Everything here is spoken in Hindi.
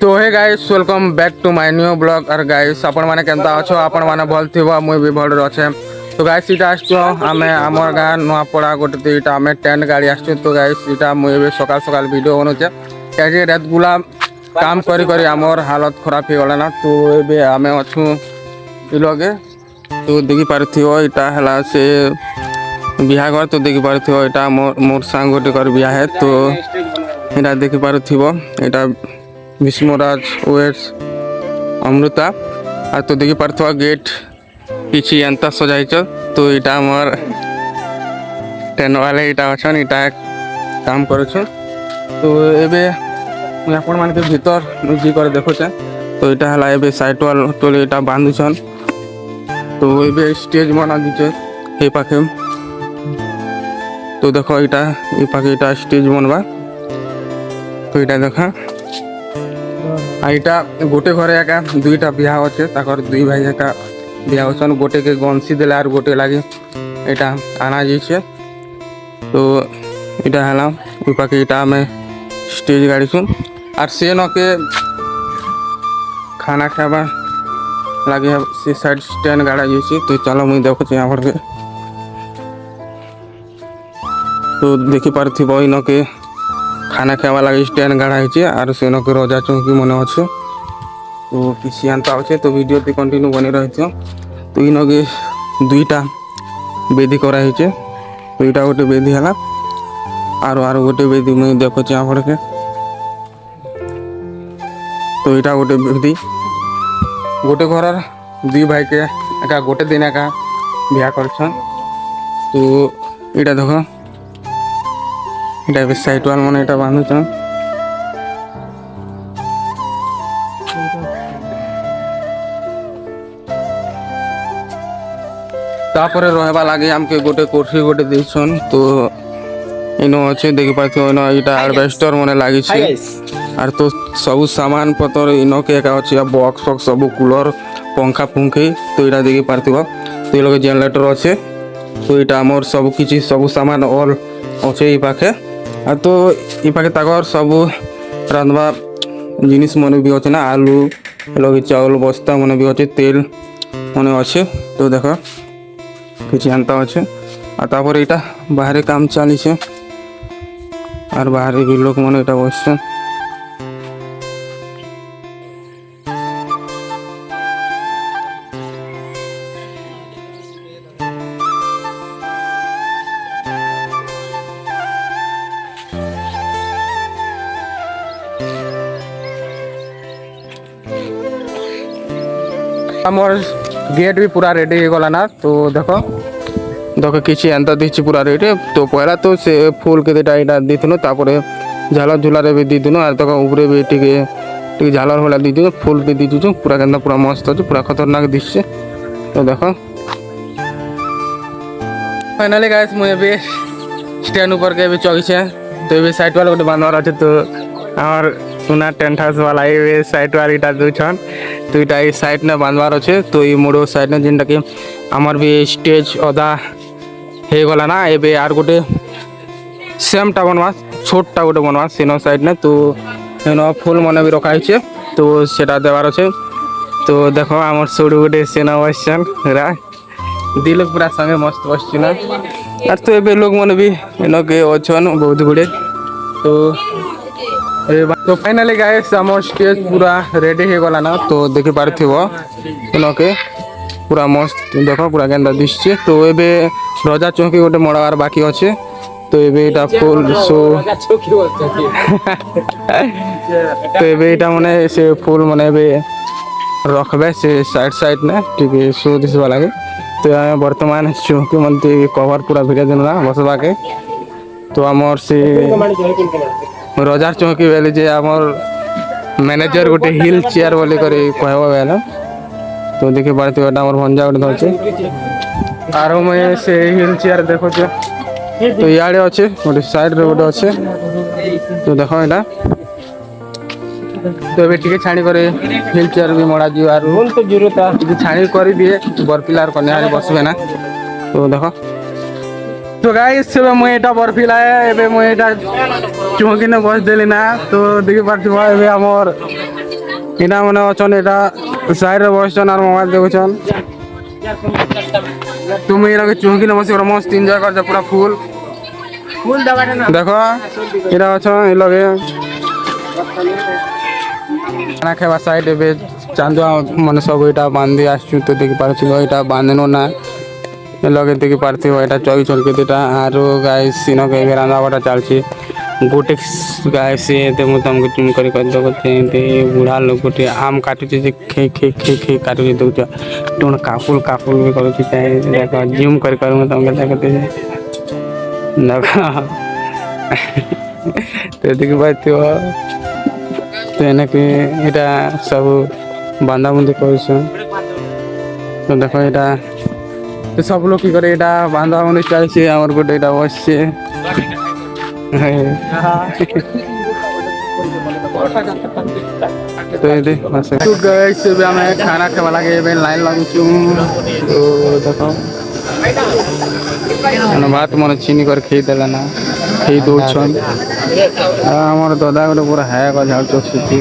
तो hey guys welcome back to my new blog. और गाइस आपण माने केनता अच्छो आपण माने भल थिबो मुई भी भल रछे। तो गाइस इटा आछो आमे हमर गां नवापड़ा गोटे दुईटा आमे टेंट गाड़ी आछो। तो गाइस इटा मुई भी सकाल सकाल वीडियो बनोचे काजे रात गुला काम करी करी हमर हालत खराब हो गला ना। तो एबे आमे अछु इ लगे तो देखि पारथियो इटा हला से बिहा घर। तो देखि पारथियो इटा मोर सांग गोटे कर बिहा है। तो इटा देखि पारथियो इटा विष्णुराज वेट्स अमृता। आ तो देखि पारथियो गेट किछि एंता सजाइछ। तो इटा हमर टेन वाले इटा अछन इटा काम करछ। तो एबे मैं आपण मान के भीतर जी कर देखुछे। तो इटा हला एबे साइट वाल तोले इटा बांधुछन। तो एबे स्टेज बना दिछे हे पाखे। तो देखो इटा ए पाखे इटा स्टेज बनवा। तो इटा देखा आइटा गोटे घरे एका दुईटा बिहा अच्छे ताकर दुई भाई एका बिहा होछन। गोटे के गंसी देला और गोटे लागी इटा आना जाइछे। तो इटा हला ए पाखे इटा में स्टेज गाड़ी सुन और से न के खाना खाबा लागे से साइड स्टैंड गाड़ा जाइछे। तो चलो मुई देखो यहाँ पर के। तो देखि पारथिबो इन के खाना खावा लगे स्टैंड गाड़ा है और से न के रोजा चौकी मन अच्छे। तो किसी अंता अच्छे तो वीडियो ते कंटिन्यू बनी रही। तो इन के दुईटा बेदी करा है। तो इटा गोटे बेदी है आर गोटे बेदी मुझे देखो यहाँ पर के। तो इटा गोटे बेदी गोटे घर दुई भाई के एका गोटे दिन एका बिहा करछन। तो इटा देखो इटा साइड वाल मन इटा बांधुछन। तापरे रहबा लागे हमके गोटे कोठी गोटे देछन। तो इनो अच्छे देखि पाथो इनो इटा एडवेस्टर मने लागी छे। और तो सब सामान पतर इनो के एका अच्छे बॉक्स बॉक्स सब कूलर पंखा पंखे। तो इटा देखि पारथिबो। तो लगे जनरेटर अच्छे। तो इटा हमर सब किछि सब सामान ऑल अच्छे ई पाखे। आ तो ई पाखे ताकर सब रांधवा जिनिस मन भी अच्छे ना आलू लगे चावल बस्ता मन भी अच्छे तेल मन अच्छे। तो देखो किछि अंता अच्छे। आ तापर इटा बाहर काम चली छे और बाहर भी लोग मन इटा बसछन। मोर गेट भी पूरा रेडी हो गला ना। तो देखो देखो किछि एंता दिछि पूरा रेडी। तो पहला तो से फूल के देटा इटा दिथनो तापरे झालर झुलारे भी दिदिनो और तक ऊपरे भी टिके झालर होला दिदिनो फूल भी दिदिछु पूरा केंदा पूरा मस्त अछि पूरा खतरनाक दिसছে। तो देखो फाइनली गाइस मुझे भी स्टैंड ऊपर के भी चौकी छे। तो ये साइड वाला गोटे बांधवार अच्छे। तो और सुना टेंट हाउस वाला ये साइड वाला इटा दुछन। तो इटा ये साइड ने बांधवार अच्छे। तो ये मोड़ो साइड ने जिनटा कि आमर भी स्टेज अदा हे गला ना। एबे आर गोटे सेम टा बनवा छोटा गोटे बनवा सेनो साइड ने। तो सेनो फूल मन भी रखा है। तो सेटा देवार अच्छे। तो देखो आमर सोडू गोटे सेनो बसछन रा दिल पूरा संगे मस्त बसछि ना। और तो एबे लोग मन भी इनो के अछन बहुत गुडे। तो फाइनली गाइस हमर स्टेज पूरा रेडी हो गला ना। तो देखि पारथिबो इनो के पूरा मस्त देखो पूरा गेंदा दिसছে। तो एबे रोजा चौकी गोटे मड़ार बाकी अच्छे। तो एबे इटा फुल सो तो एबे इटा माने से फुल माने एबे रखबे से साइड साइड ने ठीक सो दिसबा लागे। तो वर्तमान चौकी मनते कवर पूरा भिड़ा देना बसबा के। तो हमर से रोजार चौकी बेले जे हमर मैनेजर गोटे हिल चेयर बोले करे कहबो बेला। तो देखे पारती बेटा हमर भंजा गोटे धरछे आर मैं से हिल चेयर देखो छे। तो याडे अच्छे गोटे साइड रे गोटे अच्छे। तो देखो एटा तो एबे टिके छाणी करे हिल चेयर भी मडा दियो आर तो जरूरत छाणी कर दिए बरपिलार कन्या बसबे ना। तो देखो तो गाइस मुझे एटा बर्फी लाए एबे मुझे एटा चौकी ने बस देली ना। तो देखि पारथिबो एबे हमर এটা মানে অছন এটা সাইডে বসছন আর মোবাইল দেখুছন তুমি এর আগে চৌকি বসে ওরা মস্ত এনজয় করছো পুরা ফুল দেখো এটা অছন এই লগে খানা খাইবা সাইড ଏବେ ଚାନ୍ଦୁଆ ମାନେ ସବୁ ଏଇଟା ବାନ୍ଧି ଆସିଛୁ ତ ଦେଖିପାରୁଥିବ ଏଇଟା ବାନ୍ଧିନୁ ନା ଲଗେଇ ଦେଖିପାରୁଥିବ ଏଇଟା ଚଇ ଚଲକି ଦୁଇଟା ଆରୁ ଗାଈ ସିନକେ ଏବେ ରାନ୍ଧା ବଟା ଚାଲିଛି ଗୋଟେ ଗାଈ ସିଏ ଏତେ ମୁଁ ତମକୁ ଚୁମ୍ କରି କରିଦେବ ଏମିତି ବୁଢ଼ା ଲୋକ ଗୋଟେ ଆମ୍ କାଟୁଛି ଯେ ଖେଇ ଖେଇ ଖେଇ ଖେଇ କାଟୁଛି ଦେଉଛ ଟୁଣ କାପୁଲ କାପୁଲ ବି କରୁଛି ଦେଖ ଜିମ୍ କରି କରି ମୁଁ ତମକୁ ଦେଖୁଛି ଦେଖ ତ ଦେଖିପାରୁଥିବ ତ ଏନାକି ଏଇଟା ସବୁ ବାନ୍ଧାବୁନ୍ଧି କରୁଛନ୍ ତ ଦେଖ ଏଇଟା ତ ସବୁ ଲୋକ କି করে এটা বান্ধাবন্ধি চাইছে আমার গোটে এটা বসছে তো এতে তো গাইস ଏବେ ଆମେ ଖାନା ଖାଇବା ଲାଗି ଏବେ ଲାଇନ୍ ଲାଗୁଛୁ ତ ଦେଖ ମାନେ ଭାତ ମାନେ ଚିନି କରି ଖେଇଦେଲା ନା ଖେଇ ଦଉଛନ୍ ଆମର ଦାଦା ଗୋଟେ ପୁରା ହାୟ କରି ଝାଡ଼ୁଛ ସୁତି